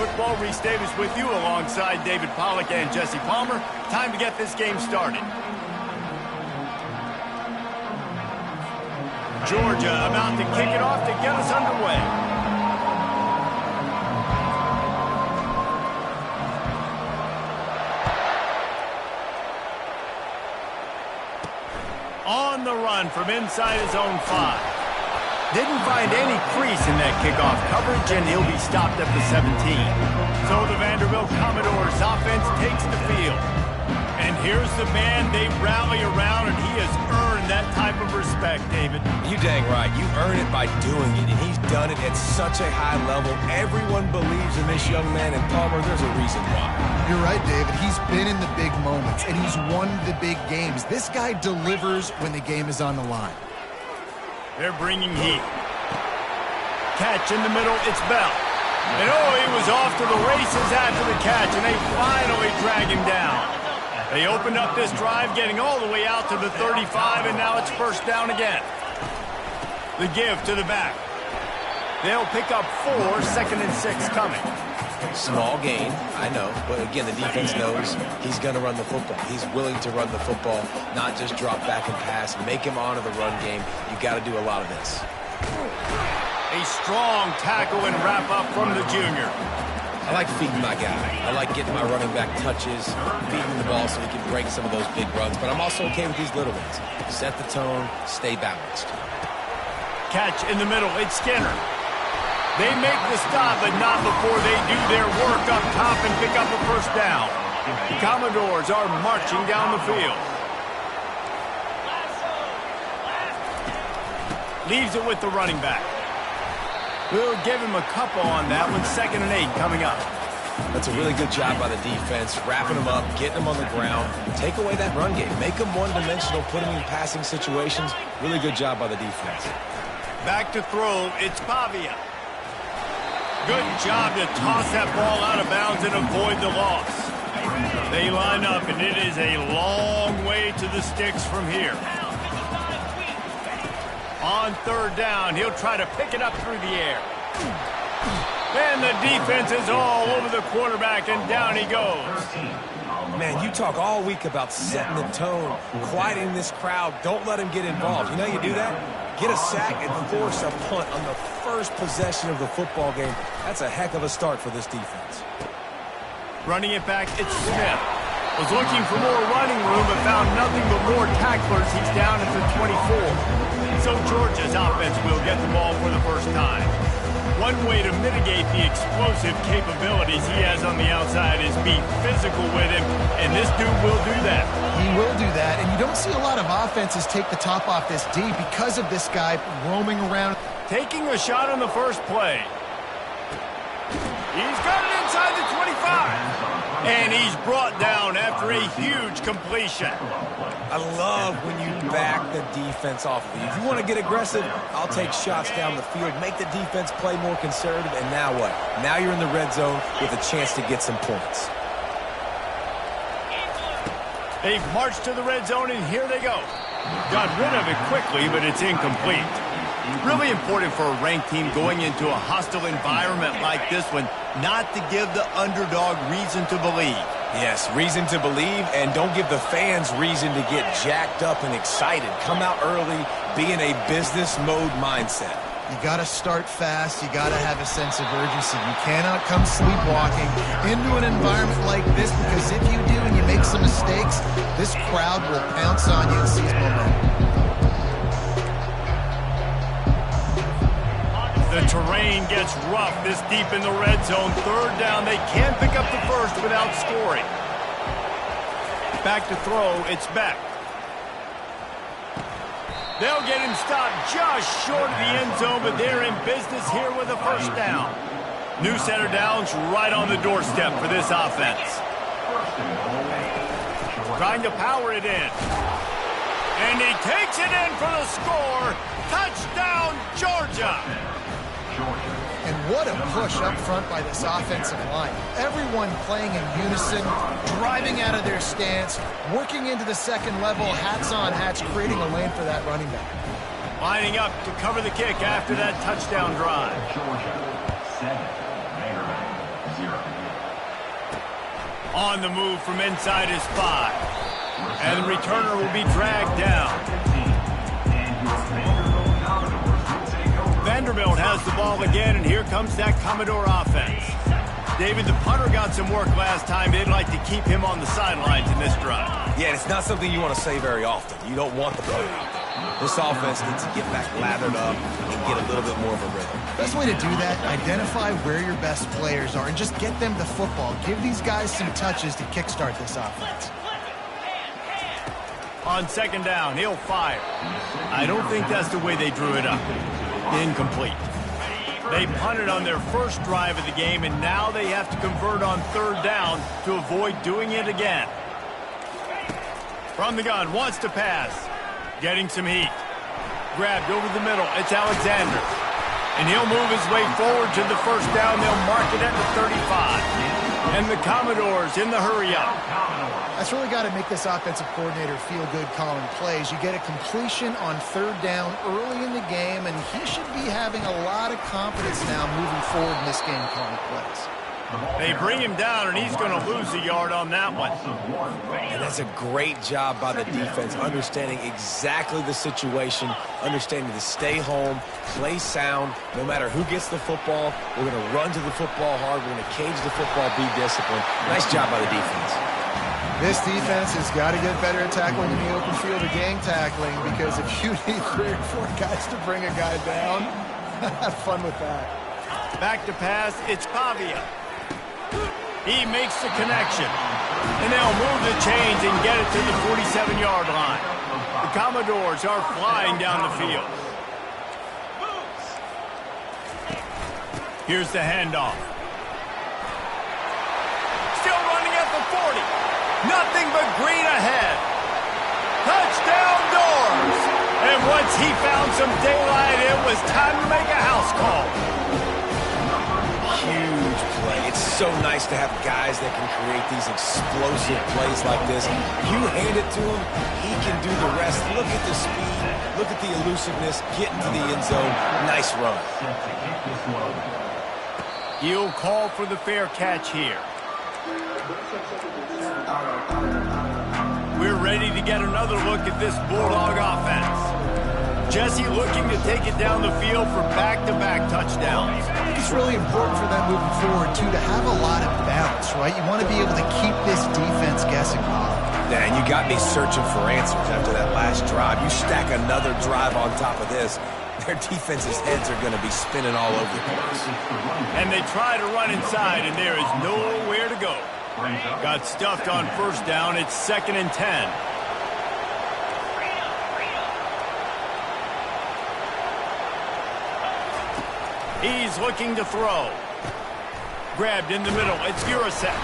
Football. Reese Davis with you alongside David Pollack and Jesse Palmer. Time to get this game started. Georgia about to kick it off to get us underway. On the run from inside his own 5. Didn't find any crease in that kickoff coverage, and he'll be stopped at the 17. So the Vanderbilt Commodores offense takes the field. And here's the man they rally around, and he has earned that type of respect, David. You dang right. You earn it by doing it, and he's done it at such a high level. Everyone believes in this young man, and Palmer, there's a reason why. You're right, David. He's been in the big moments, and he's won the big games. This guy delivers when the game is on the line. They're bringing heat. Catch in the middle, it's Bell. And oh, he was off to the races after the catch, and they finally drag him down. They opened up this drive, getting all the way out to the 35, and now it's first down again. The give to the back. They'll pick up 4, 2nd and 6 coming. Small gain, I know, but again, the defense knows he's going to run the football. He's willing to run the football, not just drop back and pass, make him honor the run game. You got to do a lot of this. A strong tackle and wrap up from the junior. I like feeding my guy. I like getting my running back touches, feeding the ball so he can break some of those big runs, but I'm also okay with these little ones. Set the tone, stay balanced. Catch in the middle, it's Skinner. They make the stop, but not before they do their work up top and pick up a first down. The Commodores are marching down the field. Leaves it with the running back. We'll give him a couple on that one. 2nd and 8 coming up. That's a really good job by the defense, wrapping them up, getting them on the ground. Take away that run game. Make them one-dimensional, put them in passing situations. Really good job by the defense. Back to throw, it's Pavia. Good job to toss that ball out of bounds and avoid the loss. They line up, and it is a long way to the sticks from here. On 3rd down, he'll try to pick it up through the air. And the defense is all over the quarterback, and down he goes. Man, you talk all week about setting the tone, quieting this crowd. Don't let him get involved. You know you do that? Get a sack and force a punt on the first possession of the football game. That's a heck of a start for this defense. Running it back, it's Smith. Was looking for more running room, but found nothing but more tacklers. He's down at the 24. So Georgia's offense will get the ball for the first time. One way to mitigate the explosive capabilities he has on the outside is be physical with him, and this dude will do that. He will do that, and you don't see a lot of offenses take the top off this D because of this guy roaming around. Taking a shot on the first play. He's got it inside the 25. And he's brought down after a huge completion. I love when you back the defense off of you. If you want to get aggressive, I'll take shots down the field, make the defense play more conservative, and now what? Now you're in the red zone with a chance to get some points. They've marched to the red zone, and here they go. Got rid of it quickly, but it's incomplete. Really important for a ranked team going into a hostile environment like this one not to give the underdog reason to believe. Yes, reason to believe, and don't give the fans reason to get jacked up and excited. Come out early, be in a business mode mindset. You got to start fast. You got to have a sense of urgency. You cannot come sleepwalking into an environment like this, because if you do and you make some mistakes, this crowd will pounce on you and seize momentum. The terrain gets rough this deep in the red zone. 3rd down, they can pick up the first without scoring. Back to throw, it's Beck. They'll get him stopped just short of the end zone, but they're in business here with a first down. New center downs right on the doorstep for this offense. Trying to power it in. And he takes it in for the score. Touchdown, Georgia. And what a push up front by this offensive line. Everyone playing in unison, driving out of their stance, working into the second level, hats on hats, creating a lane for that running back. Lining up to cover the kick after that touchdown drive. Georgia, 7, Vanderbilt, 0. On the move from inside his 5. And the returner will be dragged down. Vanderbilt has the ball again, and here comes that Commodore offense. David, the punter got some work last time. They'd like to keep him on the sidelines in this drive. Yeah, it's not something you want to say very often. You don't want the punter out there. This offense needs to get back lathered up and get a little bit more of a rhythm. Best way to do that, identify where your best players are and just get them the football. Give these guys some touches to kickstart this offense. On second down, he'll fire. I don't think that's the way they drew it up. Incomplete. They punted on their first drive of the game, and now they have to convert on third down to avoid doing it again. From the gun, wants to pass. Getting some heat. Grabbed over the middle. It's Alexander. And he'll move his way forward to the first down. They'll mark it at the 35. And the Commodores in the hurry-up. That's really got to make this offensive coordinator feel good calling plays. You get a completion on third down early in the game, and he should be having a lot of confidence now moving forward in this game calling plays. They bring him down, and he's going to lose a yard on that one. And that's a great job by the defense, understanding exactly the situation, understanding to stay home, play sound. No matter who gets the football, we're going to run to the football hard. We're going to cage the football, be disciplined. Nice job by the defense. This defense has got to get better at tackling in the open field or gang tackling, because if you need 3 or 4 guys to bring a guy down, have fun with that. Back to pass, it's Pavia. He makes the connection. And they'll move the chains and get it to the 47-yard line. The Commodores are flying down the field. Here's the handoff. Still running at the 40. Nothing but green ahead. Touchdown Doors! And once he found some daylight, it was time to make a house call. Huge play. It's so nice to have guys that can create these explosive plays like this. You hand it to him, he can do the rest. Look at the speed. Look at the elusiveness. Get into the end zone. Nice run. He'll call for the fair catch here. We're ready to get another look at this Bulldog offense. Jesse looking to take it down the field for back-to-back touchdowns. It's really important for them moving forward, too, to have a lot of balance, right? You want to be able to keep this defense guessing, Bob. Yeah, and you got me searching for answers after that last drive. You stack another drive on top of this, their defense's heads are going to be spinning all over the place. And they try to run inside, and there is nowhere to go. Got stuffed on first down. It's 2nd and 10. He's looking to throw. Grabbed in the middle. It's Urasek.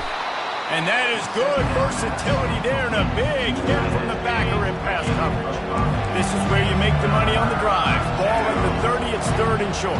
And that is good versatility there, and a big hit from the backer in pass coverage. This is where you make the money on the drive. Ball at the 30. It's 3rd and short.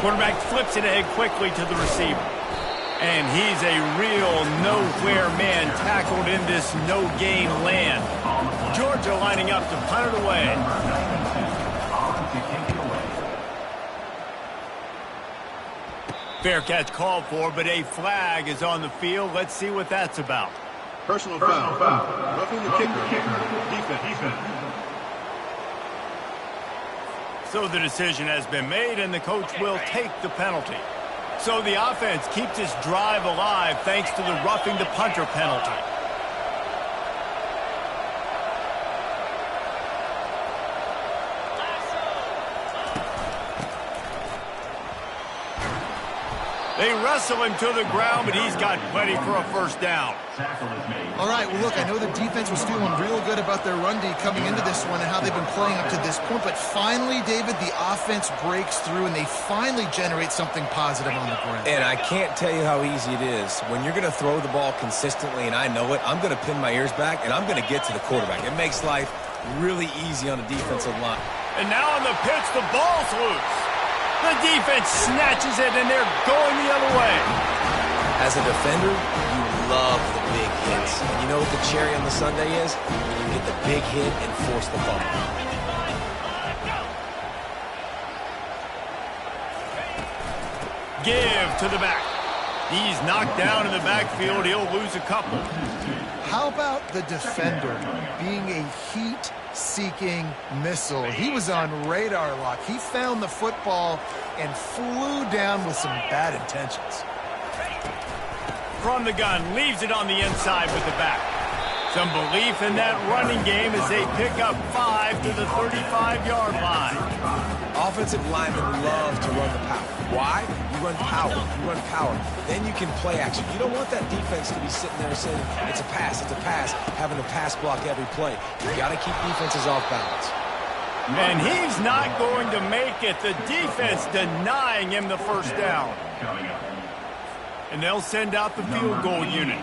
Quarterback flips it ahead quickly to the receiver. And he's a real nowhere man tackled in this no-gain land. Georgia lining up to punt it away. Fair catch called for, but a flag is on the field. Let's see what that's about. Personal foul. Roughing the kicker. Defense. So the decision has been made, and the coach will take the penalty. So the offense keeps this drive alive thanks to the roughing the punter penalty. They wrestle him to the ground, but he's got plenty for a first down. All right, well, look, I know the defense was feeling real good about their run D coming into this one and how they've been playing up to this point, but finally, David, the offense breaks through and they finally generate something positive on the ground. And I can't tell you how easy it is. When you're going to throw the ball consistently, and I know it, I'm going to pin my ears back, and I'm going to get to the quarterback. It makes life really easy on the defensive line. And now on the pitch, the ball's loose. The defense snatches it, and they're going the other way. As a defender, you love the big hits. And you know what the cherry on the sundae is? You get the big hit and force the fumble. Give to the back. He's knocked down in the backfield. He'll lose a couple. How about the defender being a heat-seeking missile? He was on radar lock. He found the football and flew down with some bad intentions. From the gun, leaves it on the inside with the back. Some belief in that running game as they pick up 5 to the 35-yard line. Offensive linemen love to run the power. Why? You run power. You run power. Then you can play action. You don't want that defense to be sitting there saying, it's a pass, having to pass block every play. You got to keep defenses off balance. And he's not going to make it. The defense denying him the first down. And they'll send out the field goal unit.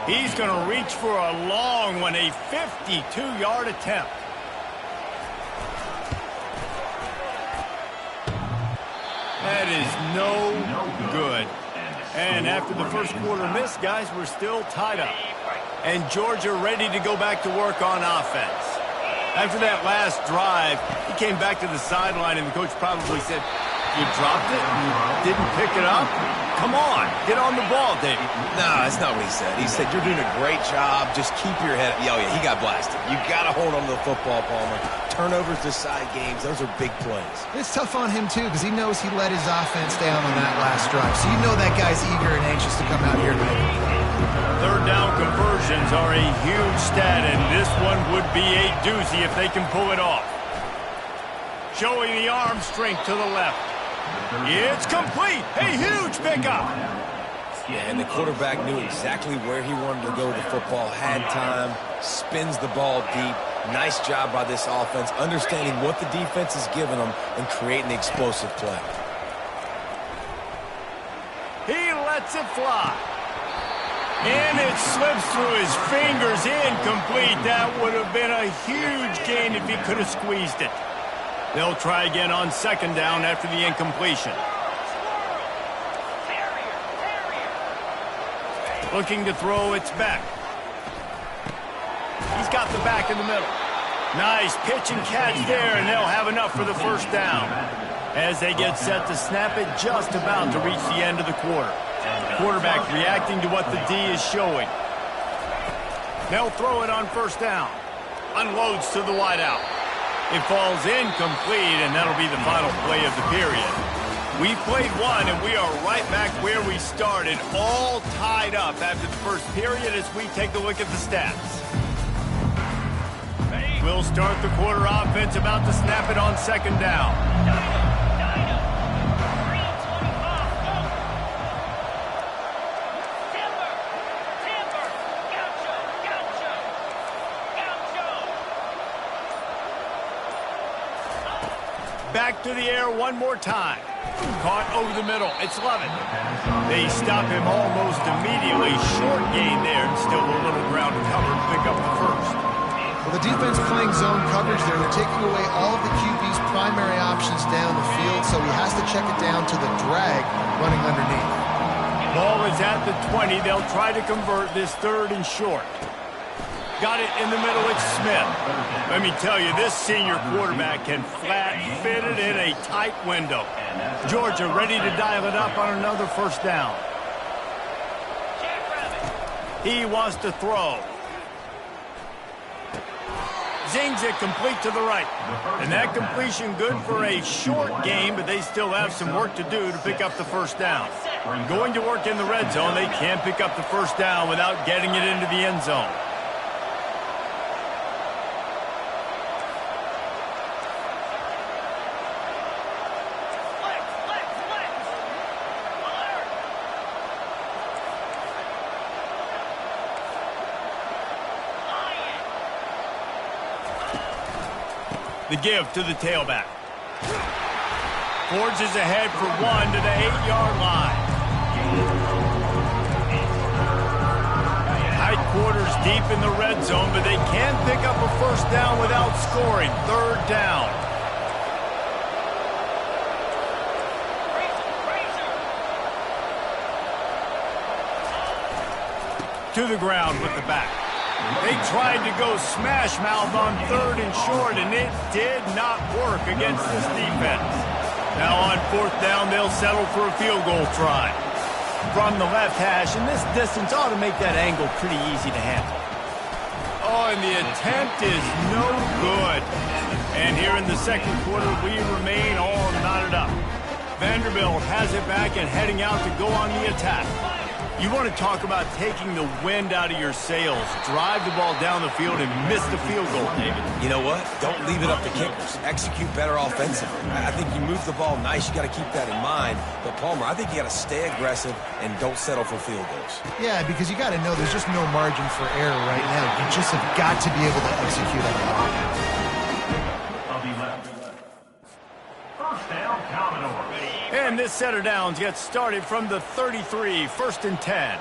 He's going to reach for a long one, a 52-yard attempt. That is no good. And after the first quarter miss, guys, we're still tied up. And Georgia ready to go back to work on offense. After that last drive, he came back to the sideline, and the coach probably said, you dropped it? You didn't pick it up? Come on, get on the ball, Dave. No, that's not what he said. He said, you're doing a great job. Just keep your head up. Oh, yeah, he got blasted. You got to hold on to the football, Palmer. Turnovers decide games. Those are big plays. It's tough on him, too, because he knows he let his offense down on that last drive. So you know that guy's eager and anxious to come out here and make it. Third down conversions are a huge stat, and this one would be a doozy if they can pull it off. Showing the arm strength to the left. It's complete. A huge pickup. Yeah, and the quarterback knew exactly where he wanted to go with the football, had time, spins the ball deep. Nice job by this offense, understanding what the defense is giving them and creating the explosive play. He lets it fly. And it slips through his fingers, incomplete. That would have been a huge gain if he could have squeezed it. They'll try again on second down after the incompletion. Looking to throw, it's back. He's got the back in the middle. Nice pitch and catch there, and they'll have enough for the first down. As they get set to snap it, just about to reach the end of the quarter. Quarterback reacting to what the D is showing. They'll throw it on first down. Unloads to the wideout. It falls incomplete, and that'll be the final play of the period. We played one, and we are right back where we started, all tied up after the first period as we take a look at the stats. We'll start the quarter offense, about to snap it on second down. Back to the air one more time. Caught over the middle. It's Lovett. They stop him almost immediately. Short gain there, and still a little ground to cover to pick up the first. Well, the defense playing zone coverage there. They're taking away all of the QB's primary options down the field, so he has to check it down to the drag running underneath. Ball is at the 20. They'll try to convert this third and short. Got it in the middle, it's Smith. Let me tell you, this senior quarterback can flat fit it in a tight window. Georgia ready to dial it up on another first down. He wants to throw. Zings it complete to the right. And that completion good for a short game, but they still have some work to do to pick up the first down. Going to work in the red zone, they can't pick up the first down without getting it into the end zone. The give to the tailback. Forges ahead for one to the 8-yard line. Tight quarters deep in the red zone, but they can pick up a first down without scoring. Third down. to the ground with the back. They tried to go smash mouth on 3rd and short, and it did not work against this defense. Now on 4th down, they'll settle for a field goal try. From the left hash, and this distance ought to make that angle pretty easy to handle. Oh, and the attempt is no good. And here in the second quarter, we remain all knotted up. Vanderbilt has it back and heading out to go on the attack. You want to talk about taking the wind out of your sails. Drive the ball down the field and miss the field goal, David. You know what? Don't leave it up to kickers. Execute better offensively. I think you move the ball nice. You got to keep that in mind. But, Palmer, I think you got to stay aggressive and don't settle for field goals. Yeah, because you got to know there's just no margin for error right now. You just have got to be able to execute on the ball. First down, Commodore. And this set of downs gets started from the 33, 1st and 10.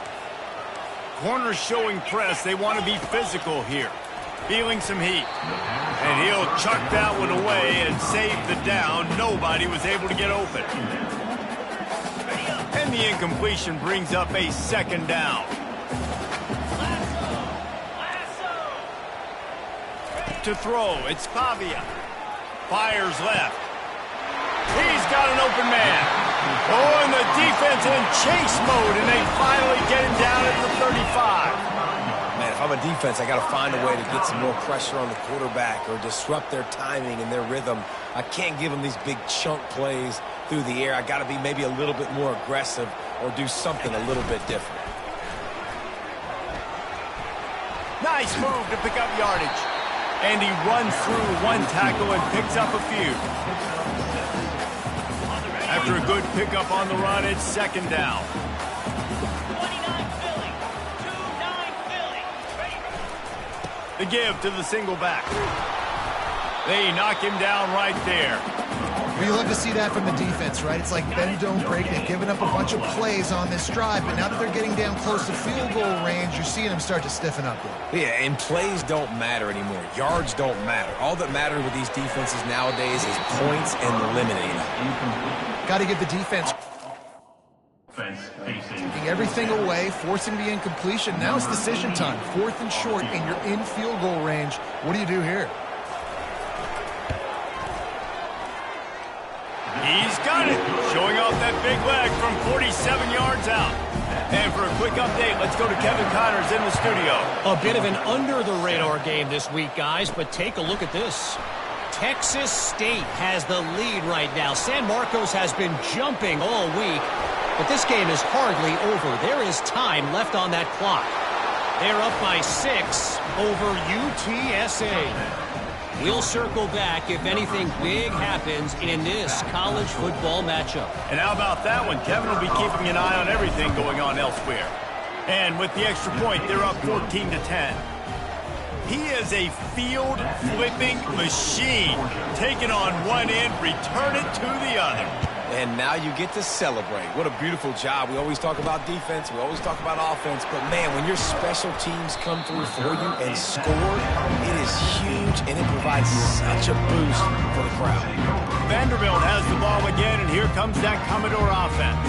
Corners showing press. They want to be physical here. Feeling some heat. And he'll chuck that one away and save the down. Nobody was able to get open. And the incompletion brings up a 2nd down. To throw, it's Pavia. Fires left. He's got an open man. Oh, and the defense in chase mode, and they finally get him down at the 35. Man, if I'm a defense, I got to find a way to get some more pressure on the quarterback or disrupt their timing and their rhythm. I can't give them these big chunk plays through the air. I got to be maybe a little bit more aggressive or do something a little bit different. Nice move to pick up yardage. And he runs through one tackle and picks up a few. After a good pickup on the run, it's 2nd down. The give to the single back. They knock him down right there. We love to see that from the defense, right? It's like bend, don't break. They've given up a bunch of plays on this drive, but now that they're getting down close to field goal range, you're seeing them start to stiffen up there. Yeah, and plays don't matter anymore. Yards don't matter. All that matters with these defenses nowadays is points and eliminating them. Got to give the defense taking everything away, forcing the incompletion. Now it's decision time. 4th and short, and you're in field goal range. What do you do here? He's got it. Showing off that big leg from 47 yards out. And for a quick update, let's go to Kevin Connors in the studio. A bit of an under-the-radar game this week, guys, but take a look at this. Texas State has the lead right now. San Marcos has been jumping all week, but this game is hardly over. There is time left on that clock. They're up by 6 over UTSA. We'll circle back if anything big happens in this college football matchup. And how about that one? Kevin will be keeping an eye on everything going on elsewhere. And with the extra point, they're up 14-10. He is a field-flipping machine. Taking on one end, return it to the other. And now you get to celebrate. What a beautiful job. We always talk about defense. We always talk about offense. But, man, when your special teams come through for you and score, it is huge, and it provides such a boost for the crowd. Vanderbilt has the ball again, and here comes that Commodore offense.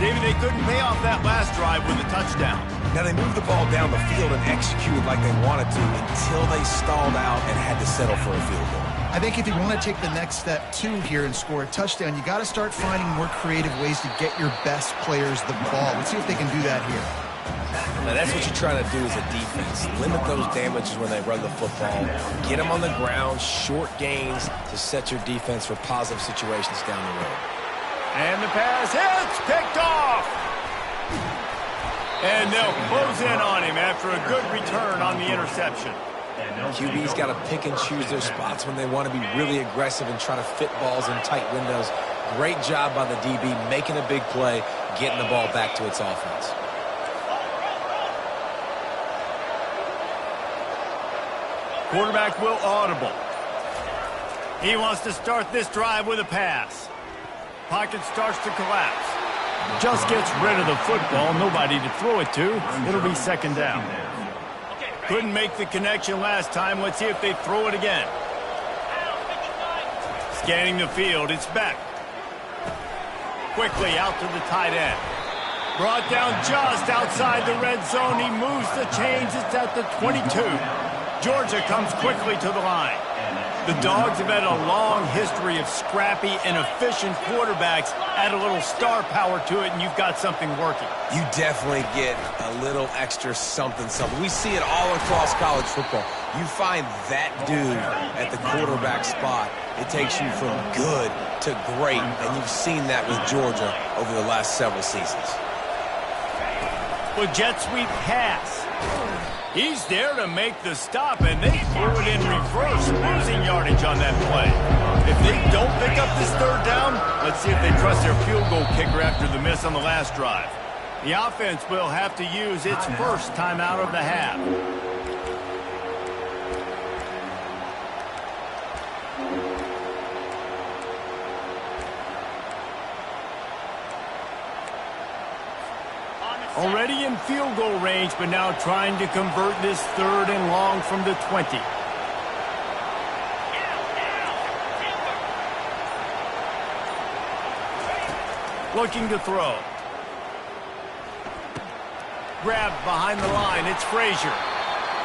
David, they couldn't pay off that last drive with a touchdown. Now, they moved the ball down the field and executed like they wanted to until they stalled out and had to settle for a field goal. I think if you want to take the next step, too, here and score a touchdown, you got to start finding more creative ways to get your best players the ball. Let's see if they can do that here. Now, that's what you're trying to do as a defense. Limit those damages when they run the football. Get them on the ground, short gains to set your defense for positive situations down the road. And the pass hits, picked off. And they'll close in on him after a good return on the interception. QB's got to pick and choose their spots when they want to be really aggressive and try to fit balls in tight windows. Great job by the DB making a big play, getting the ball back to its offense. Quarterback will audible. He wants to start this drive with a pass. Pocket starts to collapse. Just gets rid of the football. Nobody to throw it to. It'll be 2nd down. Couldn't make the connection last time. Let's see if they throw it again. Scanning the field. It's Beck. Quickly out to the tight end. Brought down just outside the red zone. He moves the chains. It's at the 22. Georgia comes quickly to the line. The Dogs have had a long history of scrappy and efficient quarterbacks. Add a little star power to it, and you've got something working. You definitely get a little extra something. We see it all across college football. You find that dude at the quarterback spot, it takes you from good to great, and you've seen that with Georgia over the last several seasons. Well, jet sweep pass. He's there to make the stop, and they threw it in reverse, losing yardage on that play. If they don't pick up this third down, let's see if they trust their field goal kicker after the miss on the last drive. The offense will have to use its first timeout of the half. Already in field goal range, but now trying to convert this third and long from the 20. Looking to throw. Grabbed behind the line. It's Frazier.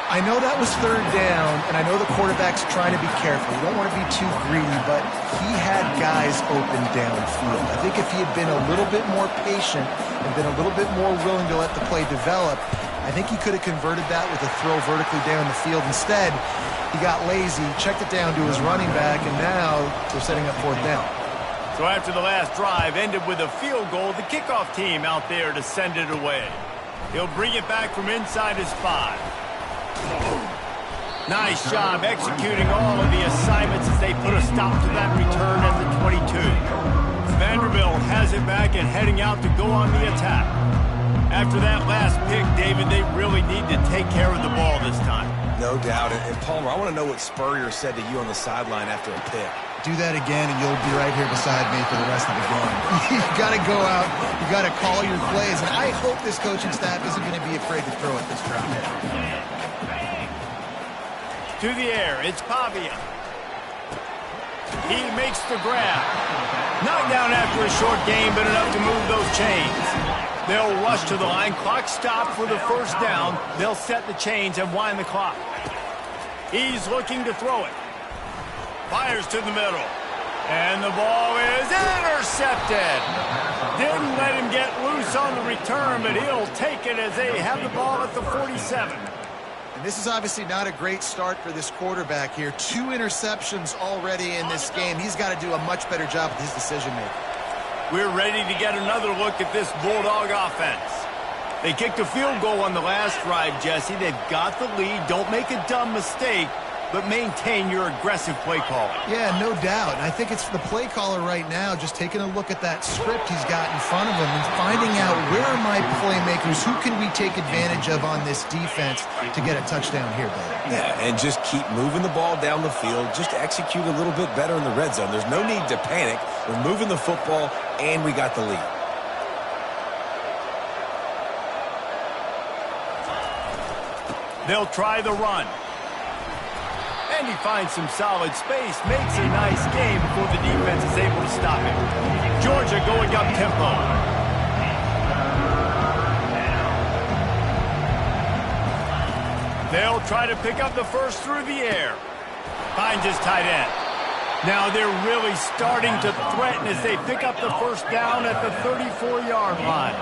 I know that was third down, and I know the quarterback's trying to be careful. You don't want to be too greedy, but he had guys open downfield. I think if he had been a little bit more patient and been a little bit more willing to let the play develop, I think he could have converted that with a throw vertically down the field. Instead, he got lazy, checked it down to his running back, and now they're setting up fourth down. So after the last drive ended with a field goal, the kickoff team out there to send it away. He'll bring it back from inside his 5. Nice job executing all of the assignments as they put a stop to that return at the 22. Vanderbilt has it back and heading out to go on the attack. After that last pick, David, they really need to take care of the ball this time. No doubt. And Palmer, I want to know what Spurrier said to you on the sideline after a pick. Do that again, and you'll be right here beside me for the rest of the game. You got to go out. You got to call your plays, and I hope this coaching staff isn't going to be afraid to throw at this crowd. To the air, it's Pavia. He makes the grab. Knocked down after a short game, but enough to move those chains. They'll rush to the line. Clock stopped for the first down. They'll set the chains and wind the clock. He's looking to throw it. Fires to the middle. And the ball is intercepted. Didn't let him get loose on the return, but he'll take it as they have the ball at the 47. And this is obviously not a great start for this quarterback here. 2 interceptions already in this game. He's got to do a much better job with his decision-making. We're ready to get another look at this Bulldog offense. They kicked a field goal on the last drive, Jesse. They've got the lead. Don't make a dumb mistake, but maintain your aggressive play calling. Yeah, no doubt. And I think it's the play caller right now just taking a look at that script he's got in front of him and finding out where are my playmakers, who can we take advantage of on this defense to get a touchdown here, buddy. Yeah, and just keep moving the ball down the field. Just execute a little bit better in the red zone. There's no need to panic. We're moving the football, and we got the lead. They'll try the run. And he finds some solid space, makes a nice game before the defense is able to stop him. Georgia going up tempo. They'll try to pick up the first through the air. Finds his tight end. Now they're really starting to threaten as they pick up the first down at the 34-yard line.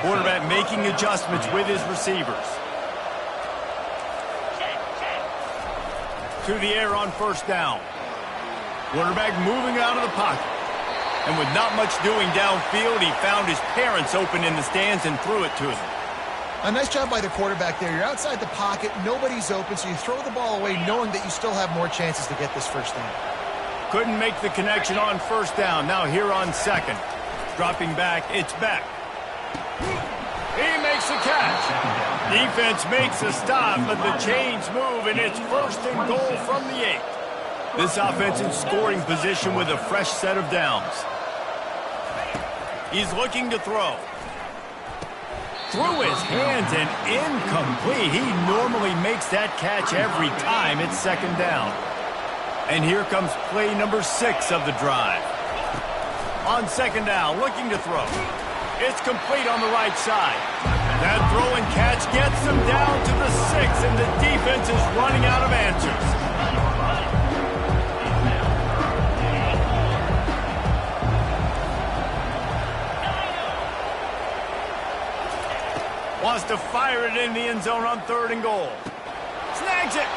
Quarterback making adjustments with his receivers. To the air on first down. Quarterback moving out of the pocket. And with not much doing downfield, he found his parents open in the stands and threw it to them. A nice job by the quarterback there. You're outside the pocket, nobody's open, so you throw the ball away knowing that you still have more chances to get this first down. Couldn't make the connection on first down. Now here on second. Dropping back, it's Beck. He makes the catch. Defense makes a stop, but the chains move, and it's first and goal from the 8. This offense in scoring position with a fresh set of downs. He's looking to throw. Through his hands and incomplete. He normally makes that catch every time. It's second down. And here comes play number 6 of the drive. On second down, looking to throw. It's complete on the right side. That throw and catch gets them down to the 6, and the defense is running out of answers. Wants to fire it in the end zone on 3rd and goal. Snags it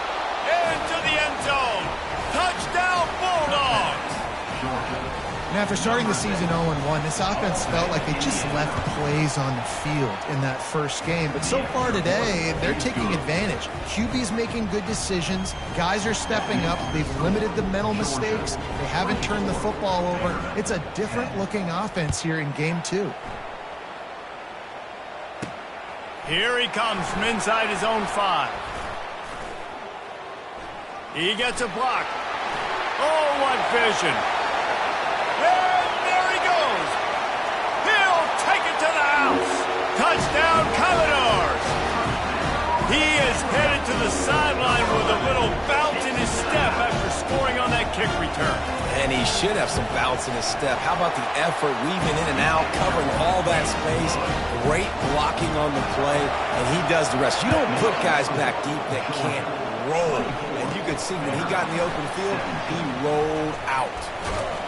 into the end zone. Touchdown, Bulldogs. And after starting the season 0-1, this offense felt like they just left plays on the field in that first game. But so far today, they're taking advantage. QB's making good decisions. Guys are stepping up. They've limited the mental mistakes. They haven't turned the football over. It's a different-looking offense here in Game 2. Here he comes from inside his own 5. He gets a block. Oh, what vision. And there he goes. He'll take it to the house. Touchdown, Commodores. He is headed to the sideline with a little bounce in his step after scoring on that kick return. And he should have some bounce in his step. How about the effort, weaving in and out, covering all that space, great blocking on the play, and he does the rest. You don't put guys back deep that can't roll. And you could see when he got in the open field, he rolled out.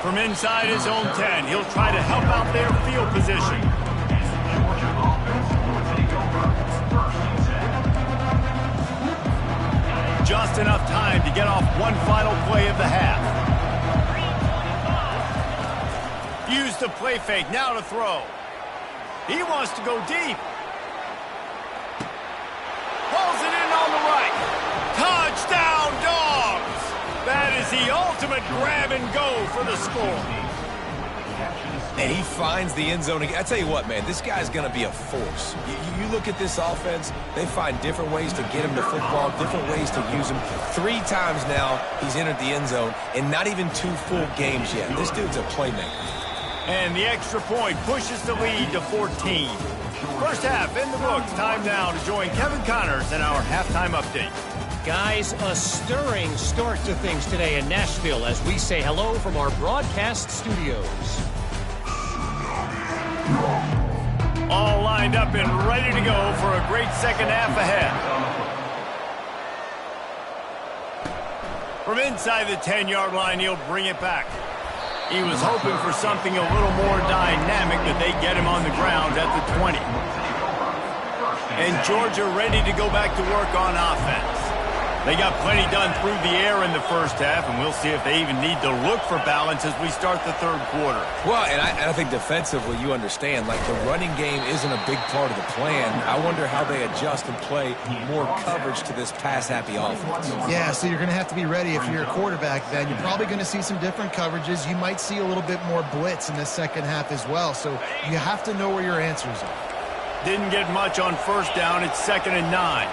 From inside his own 10, he'll try to help out their field position. Just enough time to get off one final play of the half. Use the play fake, now to throw. He wants to go deep. Pulls it in on the right. Touchdown, Dogs! That is the ultimate grab and go for the score. And he finds the end zone again. I tell you what, man, this guy's going to be a force. You look at this offense, they find different ways to get him the football, different ways to use him. 3 times now he's entered the end zone, and not even 2 full games yet. This dude's a playmaker. And the extra point pushes the lead to 14. First half in the books. Time now to join Kevin Connors in our halftime update. Guys, a stirring start to things today in Nashville as we say hello from our broadcast studios. All lined up and ready to go for a great second half ahead. From inside the 10-yard line, he'll bring it back. He was hoping for something a little more dynamic, but they get him on the ground at the 20. And Georgia ready to go back to work on offense. They got plenty done through the air in the first half, and we'll see if they even need to look for balance as we start the 3rd quarter. Well, and I think defensively, you understand, like the running game isn't a big part of the plan. I wonder how they adjust and play more coverage to this pass-happy offense. Yeah, so you're going to have to be ready if you're a quarterback then. You're probably going to see some different coverages. You might see a little bit more blitz in the second half as well, so you have to know where your answers are. Didn't get much on first down. It's 2nd and 9.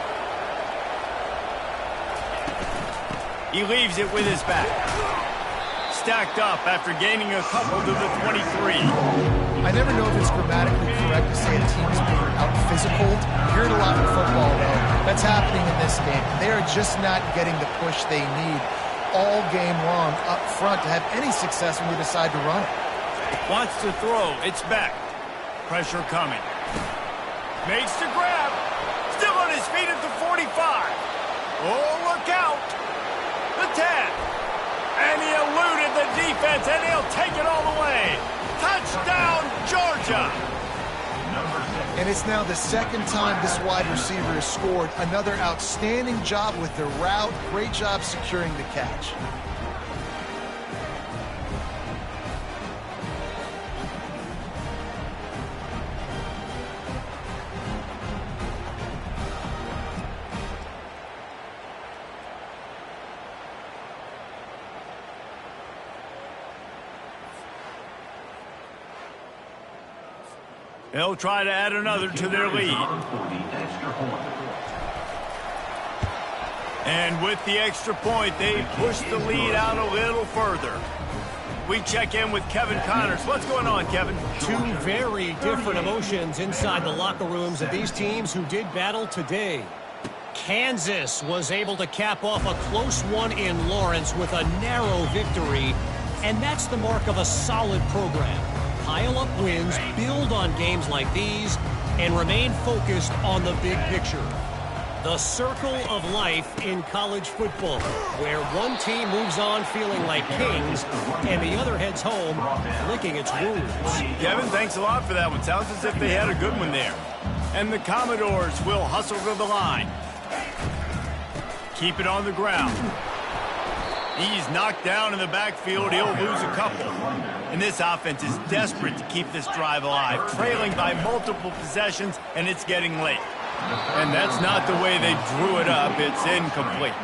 He leaves it with his back. Stacked up after gaining a couple to the 23. I never know if it's grammatically correct to say a team is being out-physicaled. You hear it a lot in football, though. That's happening in this game. They are just not getting the push they need all game long up front to have any success when you decide to run it. Wants to throw. It's back. Pressure coming. Makes the grab. Still on his feet at the 45. Oh, look out. The 10. And he eluded the defense, and he'll take it all the way. Touchdown, Georgia. And it's now the 2nd time this wide receiver has scored. Another outstanding job with the route. Great job securing the catch. They'll try to add another to their lead. And with the extra point, they push the lead out a little further. We check in with Kevin Connors. What's going on, Kevin? 2 very different emotions inside the locker rooms of these teams who did battle today. Kansas was able to cap off a close one in Lawrence with a narrow victory, and that's the mark of a solid program. pile up wins, build on games like these, and remain focused on the big picture. The circle of life in college football, where one team moves on feeling like kings and the other heads home licking its wounds. Kevin, thanks a lot for that one. Sounds as if they had a good one there. And the Commodores will hustle to the line. Keep it on the ground. He's knocked down in the backfield. He'll lose a couple. And this offense is desperate to keep this drive alive, trailing by multiple possessions, and it's getting late. And that's not the way they drew it up. It's incomplete.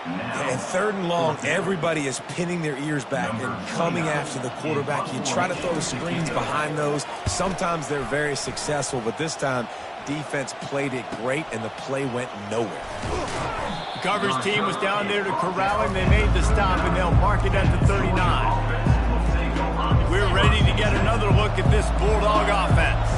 And 3rd and long, everybody is pinning their ears back and coming after the quarterback. You try to throw the screens behind those. Sometimes they're very successful, but this time, defense played it great, and the play went nowhere. The coverage team was down there to corral him. They made the stop, and they'll mark it at the 39. We're ready to get another look at this Bulldog offense.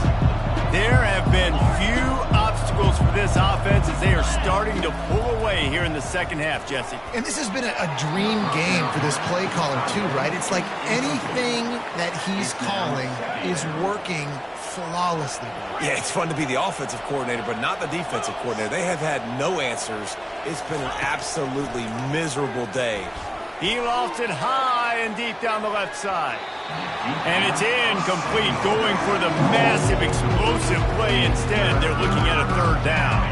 There have been few obstacles for this offense as they are starting to pull away here in the second half, Jesse. And this has been a dream game for this play caller too, right? It's like anything that he's calling is working flawlessly. Yeah, it's fun to be the offensive coordinator, but not the defensive coordinator. They have had no answers. It's been an absolutely miserable day. He lost it high and deep down the left side. And it's incomplete, going for the massive explosive play instead. They're looking at a 3rd down.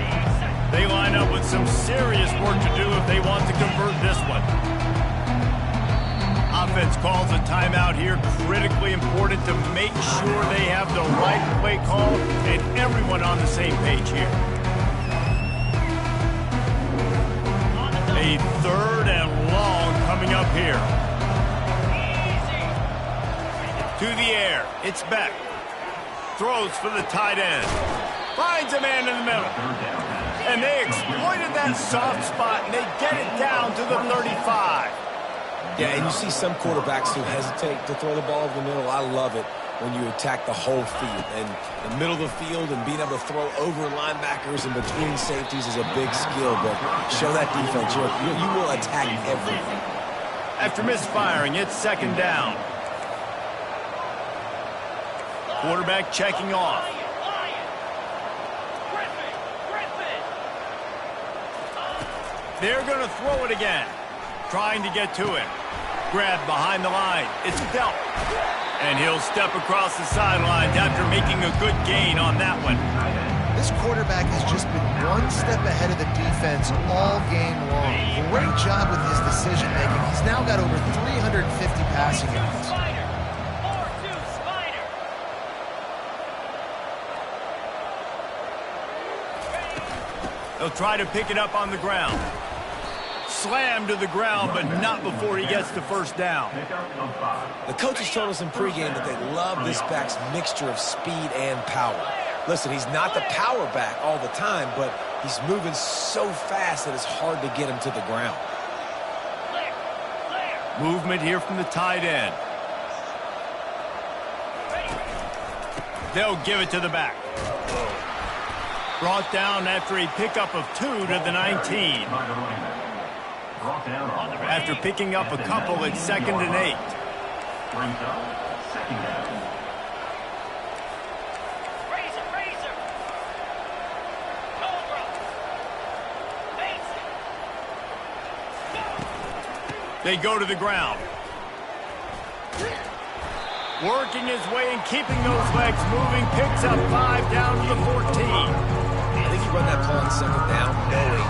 They line up with some serious work to do if they want to convert this one. Offense calls a timeout here, critically important to make sure they have the right play call and everyone on the same page here. A 3rd and long coming up here. To the air. It's Beck. Throws for the tight end. Finds a man in the middle. And they exploited that soft spot, and they get it down to the 35. Yeah, and you see some quarterbacks who hesitate to throw the ball over the middle. I love it when you attack the whole field. And the middle of the field and being able to throw over linebackers and between safeties is a big skill. But show that defense. You will attack everything. After misfiring, it's 2nd down. Quarterback checking off. They're going to throw it again. Trying to get to him. Grabbed behind the line. It's Delp. And he'll step across the sidelines after making a good gain on that one. This quarterback has just been one step ahead of the defense all game long. Great job with his decision-making. He's now got over 350 passing yards. They'll try to pick it up on the ground. Slammed to the ground, but not before he gets the 1st down. The coaches told us in pregame that they love this back's mixture of speed and power. Listen, he's not the power back all the time, but he's moving so fast that it's hard to get him to the ground. Movement here from the tight end. They'll give it to the back. Brought down after a pickup of 2 to the 19. After picking up a couple, it's 2nd and 8. They go to the ground. Working his way and keeping those legs moving. Picks up 5 down to the 14. I think you run that play on 2nd down knowing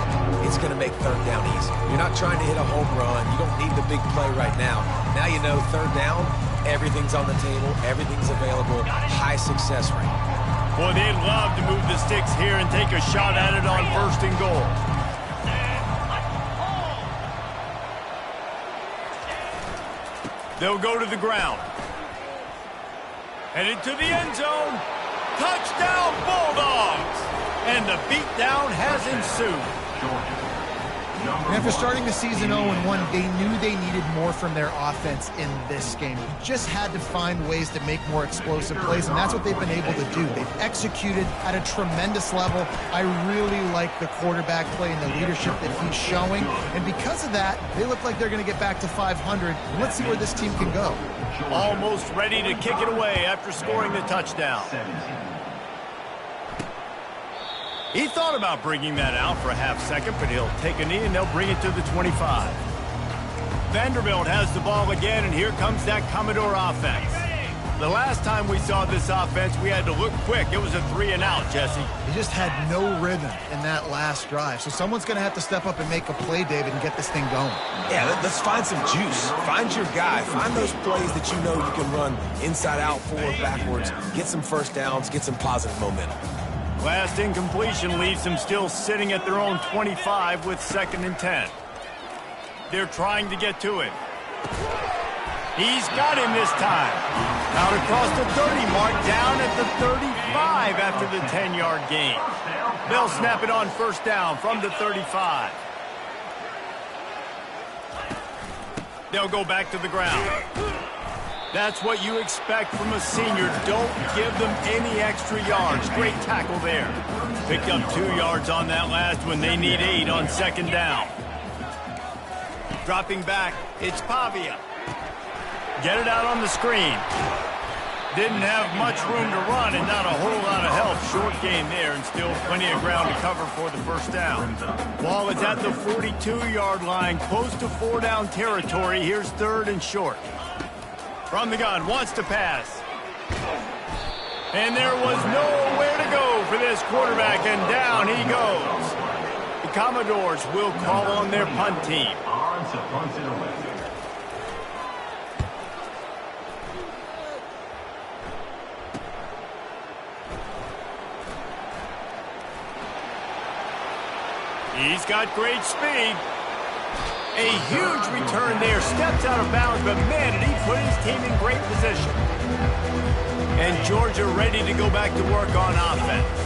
it's going to make 3rd down easy. You're not trying to hit a home run. You don't need the big play right now. Now you know 3rd down, everything's on the table, everything's available, high success rate. Boy, they'd love to move the sticks here and take a shot at it on 1st and goal. They'll go to the ground. Headed to the end zone. Touchdown, Bulldogs! And the beatdown has ensued. And after starting the season 0-1, they knew they needed more from their offense in this game. You just had to find ways to make more explosive plays, and that's what they've been able to do. They've executed at a tremendous level. I really like the quarterback play and the leadership that he's showing. And because of that, they look like they're going to get back to 500. Let's see where this team can go. Almost ready to kick it away after scoring the touchdown. He thought about bringing that out for a half second, but he'll take a knee and they'll bring it to the 25. Vanderbilt has the ball again, and here comes that Commodore offense. The last time we saw this offense, we had to look quick. It was a 3-and-out, Jesse. He just had no rhythm in that last drive. So someone's going to have to step up and make a play, David, and get this thing going. Yeah, let's find some juice. Find your guy. Find those plays that you know you can run inside out, forward, backwards. Get some first downs. Get some positive momentum. Last incompletion leaves them still sitting at their own 25 with 2nd and 10. They're trying to get to it. He's got him this time. Out across the 30 mark, down at the 35 after the 10-yard gain. They'll snap it on first down from the 35. They'll go back to the ground. That's what you expect from a senior. Don't give them any extra yards. Great tackle there. Picked up 2 yards on that last one. They need 8 on 2nd down. Dropping back, it's Pavia. Get it out on the screen. Didn't have much room to run and not a whole lot of help. Short game there and still plenty of ground to cover for the first down. Ball is at the 42-yard line, close to 4-down territory. Here's 3rd and short. From the gun, wants to pass. And there was nowhere to go for this quarterback, and down he goes. The Commodores will call on their punt team. He's got great speed. A huge return there. Steps out of bounds, but man, did he put his team in great position. And Georgia ready to go back to work on offense.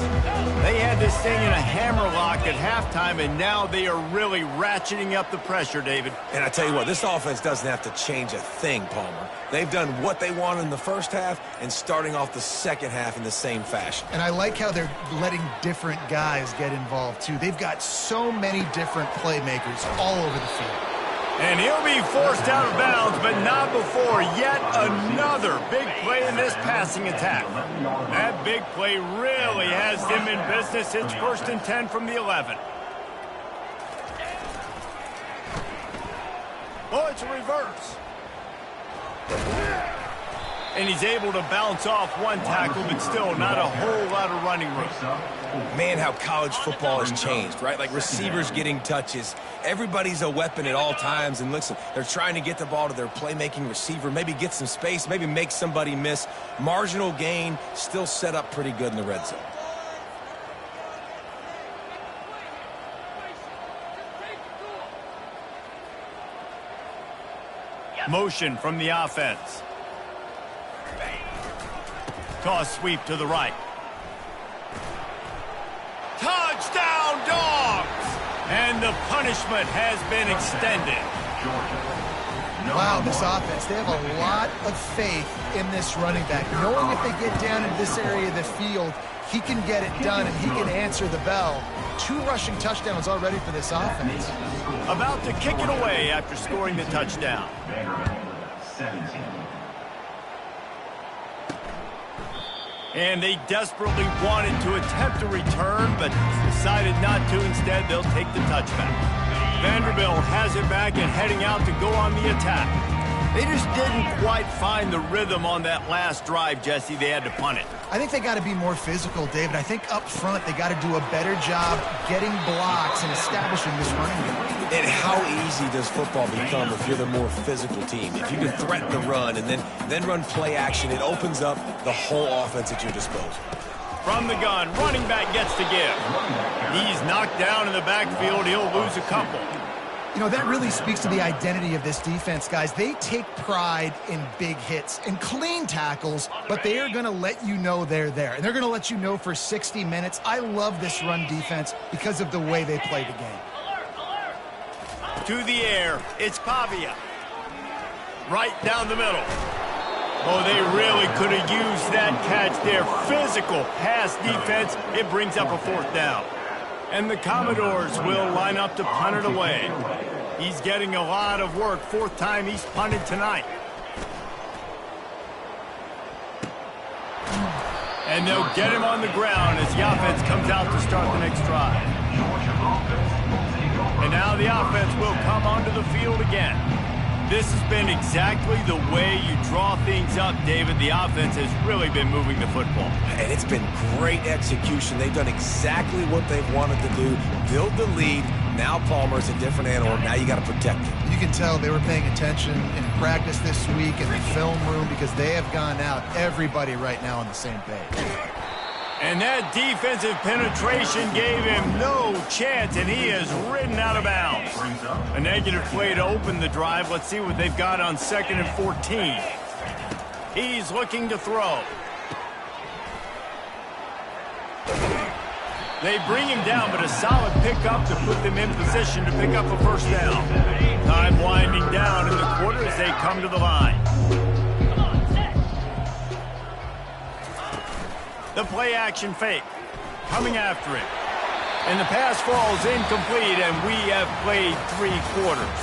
They had this thing in a hammerlock at halftime, and now they are really ratcheting up the pressure, David. And I tell you what, this offense doesn't have to change a thing, Palmer. They've done what they wanted in the first half and starting off the second half in the same fashion. And I like how they're letting different guys get involved, too. They've got so many different playmakers all over the field. And he'll be forced out of bounds, but not before yet another big play in this passing attack. That big play really has them in business. It's 1st and 10 from the 11. Oh, it's a reverse. And he's able to bounce off one tackle, but still not a whole lot of running room. Man, how college football has changed, right? Like receivers getting touches. Everybody's a weapon at all times. And listen, they're trying to get the ball to their playmaking receiver, maybe get some space, maybe make somebody miss. Marginal gain, still set up pretty good in the red zone. Motion from the offense. Toss sweep to the right. Touchdown, Dogs! And the punishment has been extended. Wow, this offense, they have a lot of faith in this running back. Knowing if they get down in this area of the field, he can get it done and he can answer the bell. 2 rushing touchdowns already for this offense. About to kick it away after scoring the touchdown. And they desperately wanted to attempt a return, but decided not to. Instead, they'll take the touchback. Vanderbilt has it back and heading out to go on the attack. They just didn't quite find the rhythm on that last drive, Jesse. They had to punt it. I think they got to be more physical, David. I think up front they got to do a better job getting blocks and establishing this running game. And how easy does football become if you're the more physical team? If you can threaten the run and then run play action, it opens up the whole offense at your disposal. From the gun, running back gets to give. He's knocked down in the backfield. He'll lose a couple. You know, that really speaks to the identity of this defense, guys. They take pride in big hits and clean tackles, but they are going to let you know they're there. And they're going to let you know for 60 minutes. I love this run defense because of the way they play the game. To the air, it's Pavia. Right down the middle. Oh, they really could have used that catch there. Physical pass defense. It brings up a 4th down. And the Commodores will line up to punt it away. He's getting a lot of work. 4th time he's punted tonight. And they'll get him on the ground as the offense comes out to start the next drive. And now the offense will come onto the field again. This has been exactly the way you draw things up, David. The offense has really been moving the football. And it's been great execution. They've done exactly what they've wanted to do. Build the lead. Now Palmer's a different animal. Now you got to protect him. You can tell they were paying attention in practice this week in the film room because they have gone out, everybody right now on the same page. And that defensive penetration gave him no chance, and he is ridden out of bounds. A negative play to open the drive. Let's see what they've got on 2nd and 14. He's looking to throw. They bring him down, but a solid pickup to put them in position to pick up a 1st down. Time winding down in the quarter as they come to the line. The play-action fake, coming after it. And the pass falls incomplete, and we have played 3 quarters.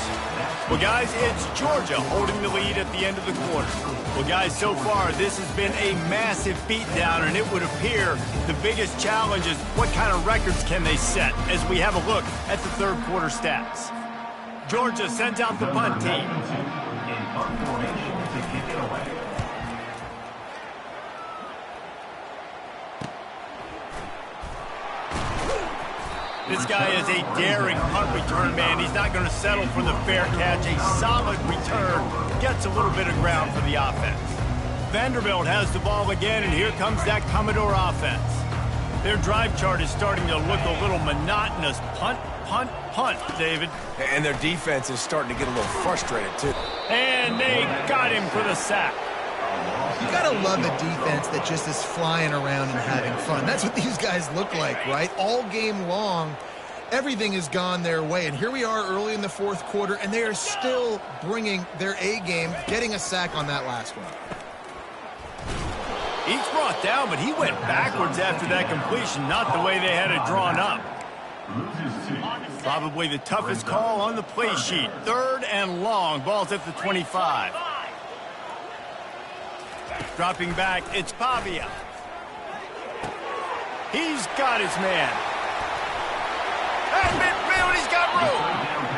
Well, guys, it's Georgia holding the lead at the end of the quarter. Well, guys, so far, this has been a massive beatdown, and it would appear the biggest challenge is what kind of records can they set as we have a look at the 3rd quarter stats. Georgia sends out the punt team. This guy is a daring punt return man. He's not going to settle for the fair catch. A solid return. Gets a little bit of ground for the offense. Vanderbilt has the ball again, and here comes that Commodore offense. Their drive chart is starting to look a little monotonous. Punt, punt, punt, David. And their defense is starting to get a little frustrated, too. And they got him for the sack. You gotta love a defense that just is flying around and having fun. That's what these guys look like, right? All game long, everything has gone their way. And here we are early in the 4th quarter, and they are still bringing their A game, getting a sack on that last one. He's brought down, but he went backwards after that completion, not the way they had it drawn up. Probably the toughest call on the play sheet. 3rd and long. Ball's at the 25. Dropping back, it's Pavia. He's got his man. At midfield, he's got room.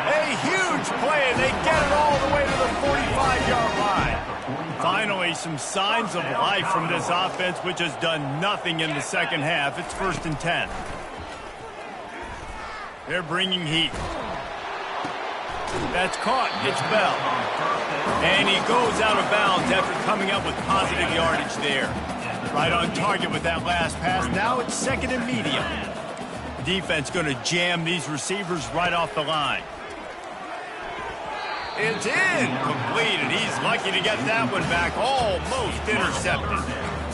A huge play, and they get it all the way to the 45-yard line. Finally, some signs of life from this offense, which has done nothing in the 2nd half. It's 1st and 10. They're bringing heat. That's caught. It's Bell. And he goes out of bounds after coming up with positive yardage there. Right on target with that last pass. Now it's 2nd and medium. Defense going to jam these receivers right off the line. It's incomplete, and he's lucky to get that one back. Almost intercepted.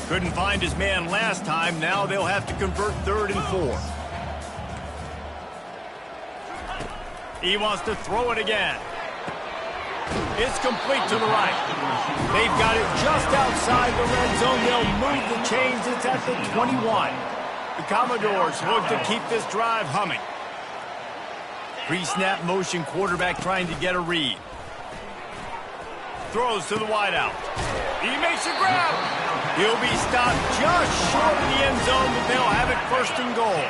Couldn't find his man last time. Now they'll have to convert 3rd and 4. He wants to throw it again. It's complete to the right. They've got it just outside the red zone. They'll move the chains. It's at the 21. The Commodores look to keep this drive humming. Pre-snap motion, quarterback trying to get a read. Throws to the wideout. He makes a grab. He'll be stopped just short of the end zone, but they'll have it 1st and goal.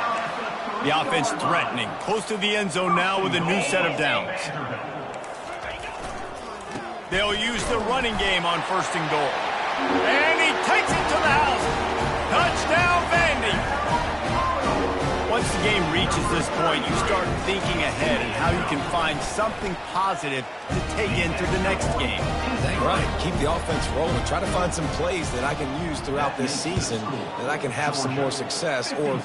The offense threatening, close to the end zone now with a new set of downs. They'll use the running game on 1st and goal. And he takes it to the house. Touchdown, Vandy. Once the game reaches this point, you start thinking ahead and how you can find something positive to take into the next game. Right. Keep the offense rolling. Try to find some plays that I can use throughout this season that I can have some more success, or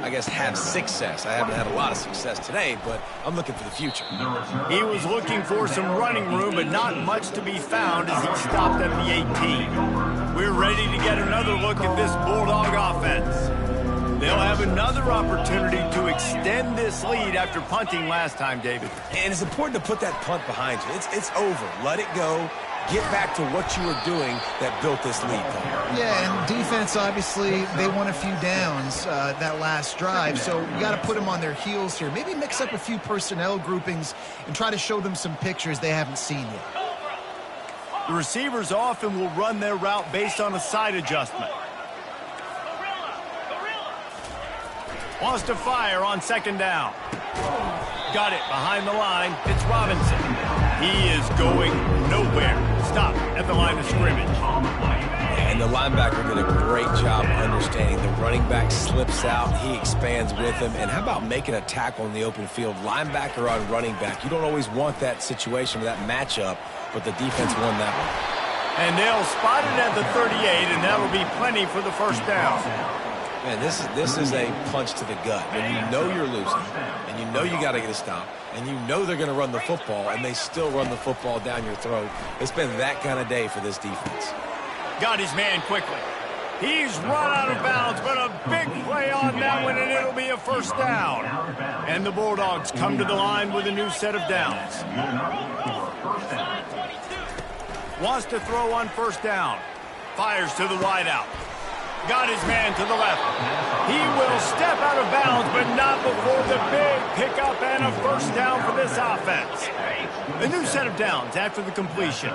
I guess have success. I haven't had a lot of success today, but I'm looking for the future. He was looking for some running room, but not much to be found as he stopped at the 18. We're ready to get another look at this Bulldog offense. They'll have another opportunity to extend this lead after punting last time, David. And it's important to put that punt behind you. It's over. Let it go. Get back to what you were doing that built this lead. Yeah, and defense, obviously, they won a few downs that last drive, so you got to put them on their heels here. Maybe mix up a few personnel groupings and try to show them some pictures they haven't seen yet. The receivers often will run their route based on a side adjustment. Wants to fire on second down. Got it behind the line. It's Robinson. He is going nowhere. Stop at the line of scrimmage. And the linebacker did a great job understanding the running back slips out, he expands with him. And how about making a tackle in the open field? Linebacker on running back. You don't always want that situation or that matchup, but the defense won that one. And they'll spot it at the 38, and that'll be plenty for the first down. Man, this is a punch to the gut. When you know you're losing, and you know you got to get a stop, and you know they're going to run the football, and they still run the football down your throat. It's been that kind of day for this defense. Got his man quickly. He's run out of bounds, but a big play on that one, and it'll be a first down. And the Bulldogs come to the line with a new set of downs. Wants to throw on first down. Fires to the wideout. Got his man to the left. He will step out of bounds, but not before the big pickup and a first down for this offense. A new set of downs after the completion.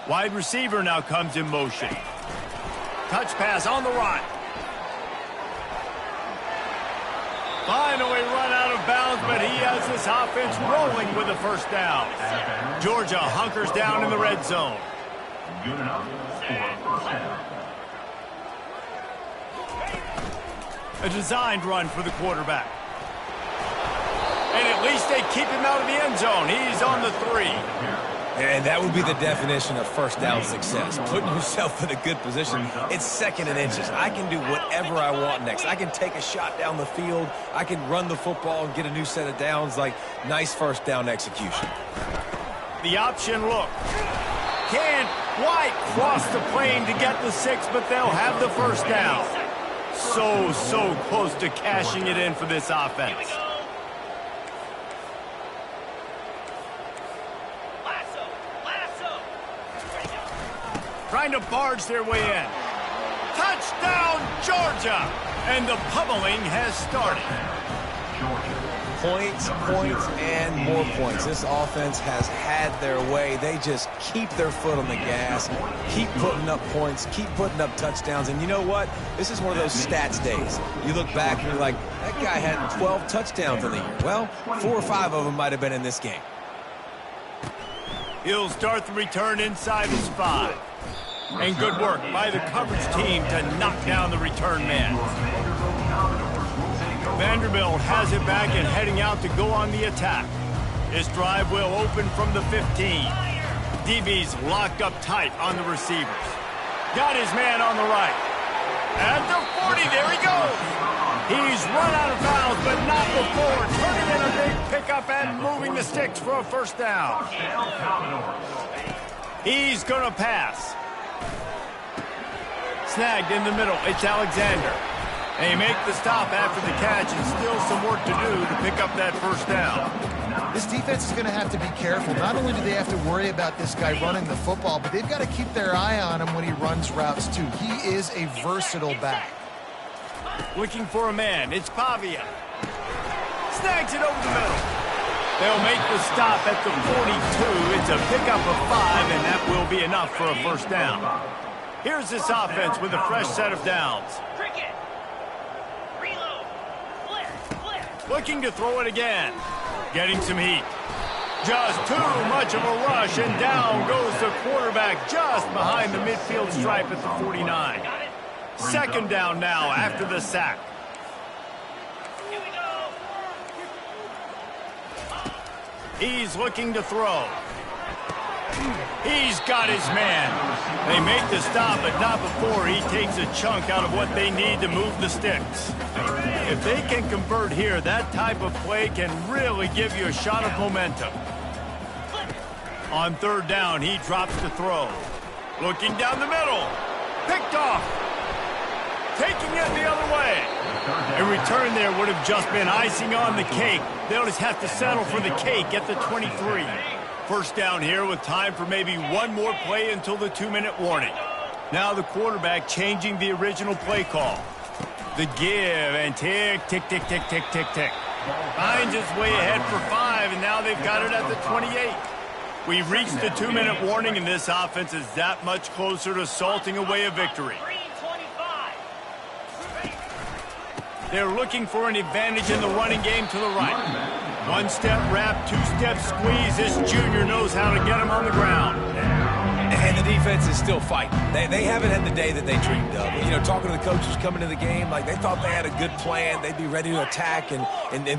Wide receiver now comes in motion. Touch pass on the right. Finally run out of bounds, but he has this offense rolling with a first down. Georgia hunkers down in the red zone. A designed run for the quarterback. And at least they keep him out of the end zone. He's on the 3. And that would be the definition of first down success. Putting yourself in a good position. It's second and inches. I can do whatever I want next. I can take a shot down the field. I can run the football and get a new set of downs. Like, nice first down execution. The option look. Can't quite cross the plane to get the 6, but they'll have the first down. So close to cashing it in for this offense. Trying to barge their way in. Touchdown, Georgia! And the pummeling has started. Points, and more points. This offense has had their way. They just keep their foot on the gas, keep putting up points, keep putting up touchdowns. And you know what? This is one of those stats days. You look back and you're like, that guy had 12 touchdowns in the year. Well, 4 or 5 of them might have been in this game. He'll start the return inside his 5. And good work by the coverage team to knock down the return man. Vanderbilt has it back and heading out to go on the attack. This drive will open from the 15. DB's locked up tight on the receivers. Got his man on the right. At the 40, there he goes. He's run out of bounds, but not before turning in a big pickup and moving the sticks for a first down. He's going to pass. Snagged in the middle. It's Alexander. They make the stop after the catch, and still some work to do to pick up that first down. This defense is going to have to be careful. Not only do they have to worry about this guy running the football, but they've got to keep their eye on him when he runs routes, too. He is a versatile back. Looking for a man. It's Pavia. Snags it over the middle. They'll make the stop at the 42. It's a pickup of 5, and that will be enough for a first down. Here's this offense with a fresh set of downs. Looking to throw it again. Getting some heat. Just too much of a rush, and down goes the quarterback just behind the midfield stripe at the 49. Second down now after the sack. He's looking to throw. He's got his man. They make the stop, but not before he takes a chunk out of what they need to move the sticks. If they can convert here, that type of play can really give you a shot of momentum. On third down, he drops the throw. Looking down the middle. Picked off. Taking it the other way. A return there would have just been icing on the cake. They'll just have to settle for the cake at the 23. First down here with time for maybe one more play until the 2-minute warning. Now the quarterback changing the original play call. The give and tick, tick, tick, tick, tick, tick, tick. Hines is way ahead for 5, and now they've got it at the 28. We've reached the 2-minute warning, and this offense is that much closer to salting away a victory. They're looking for an advantage in the running game to the right. One-step wrap, two-step squeeze. This junior knows how to get him on the ground. And the defense is still fighting. They haven't had the day that they dreamed of. You know, talking to the coaches coming to the game, like they thought they had a good plan. They'd be ready to attack and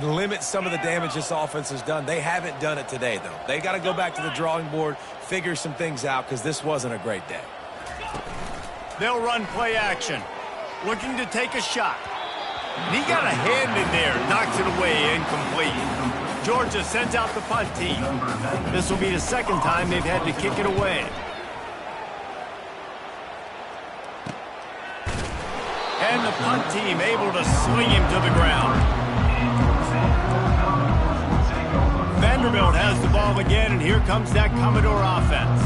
limit some of the damage this offense has done. They haven't done it today, though. They got to go back to the drawing board, figure some things out, because this wasn't a great day. They'll run play action. Looking to take a shot. And he got a hand in there, knocks it away, incomplete. Georgia sends out the punt team. This will be the second time they've had to kick it away. And the punt team able to sling him to the ground. Vanderbilt has the ball again, and here comes that Commodore offense.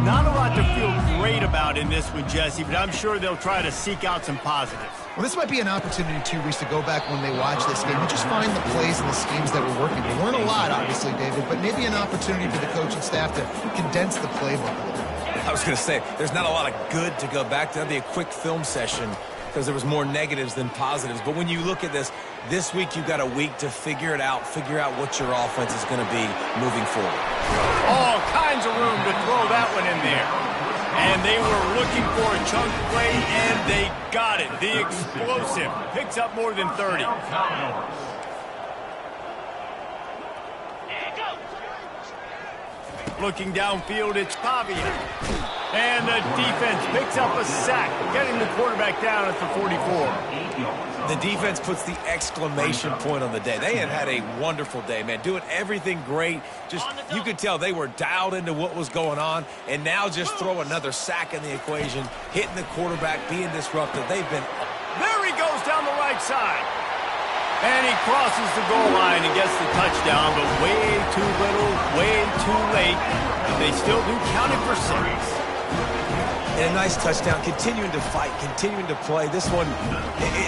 Not a lot to feel great about in this one, Jesse, but I'm sure they'll try to seek out some positives. Well, this might be an opportunity, too, Reese, to go back when they watch this game and just find the plays and the schemes that were working. There weren't a lot, obviously, David, but maybe an opportunity for the coaching staff to condense the playbook a little bit. I was going to say, there's not a lot of good to go back to. That'd be a quick film session because there was more negatives than positives. But when you look at this week you've got a week to figure it out, figure out what your offense is going to be moving forward. All kinds of room to throw that one in there. And they were looking for a chunk play, and they got it. The explosive picks up more than 30. Looking downfield, it's Pavia. And the defense picks up a sack, getting the quarterback down at the 44. The defense puts the exclamation point on the day. They have had a wonderful day, man, doing everything great. Just, you could tell they were dialed into what was going on, and now just throw another sack in the equation, hitting the quarterback, being disruptive. They've been... There he goes down the right side. And he crosses the goal line and gets the touchdown, but way too little, way too late. They still do count it for 6. And a nice touchdown, continuing to fight, continuing to play. This one,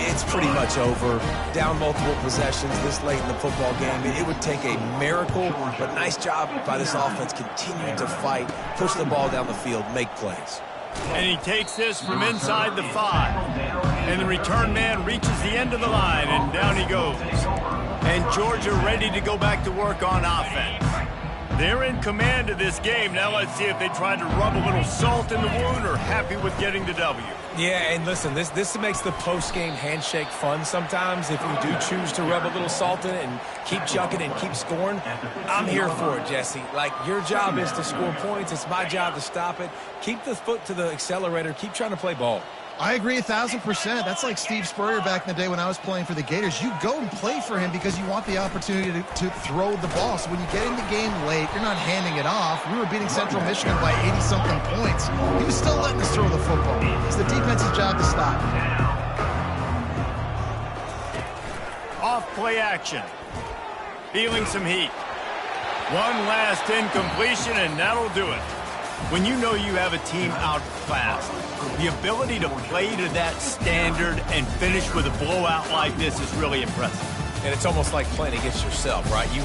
it's pretty much over. Down multiple possessions this late in the football game. It would take a miracle, but nice job by this offense continuing to fight, push the ball down the field, make plays. And he takes this from inside the 5. And the return man reaches the end of the line, and down he goes. And Georgia ready to go back to work on offense. They're in command of this game. Now let's see if they try to rub a little salt in the wound or happy with getting the W. Yeah, and listen, this makes the post-game handshake fun sometimes. If you do choose to rub a little salt in it and keep chucking and keep scoring, I'm here for it, Jesse. Like, your job is to score points. It's my job to stop it. Keep the foot to the accelerator. Keep trying to play ball. I agree 1,000%. That's like Steve Spurrier back in the day when I was playing for the Gators. You go and play for him because you want the opportunity to throw the ball. So when you get in the game late, you're not handing it off. We were beating Central Michigan by 80-something points. He was still letting us throw the football. It's the defense's job to stop. Off play action. Feeling some heat. One last incompletion, and that'll do it. When you know you have a team outclassed, the ability to play to that standard and finish with a blowout like this is really impressive. And it's almost like playing against yourself, right? You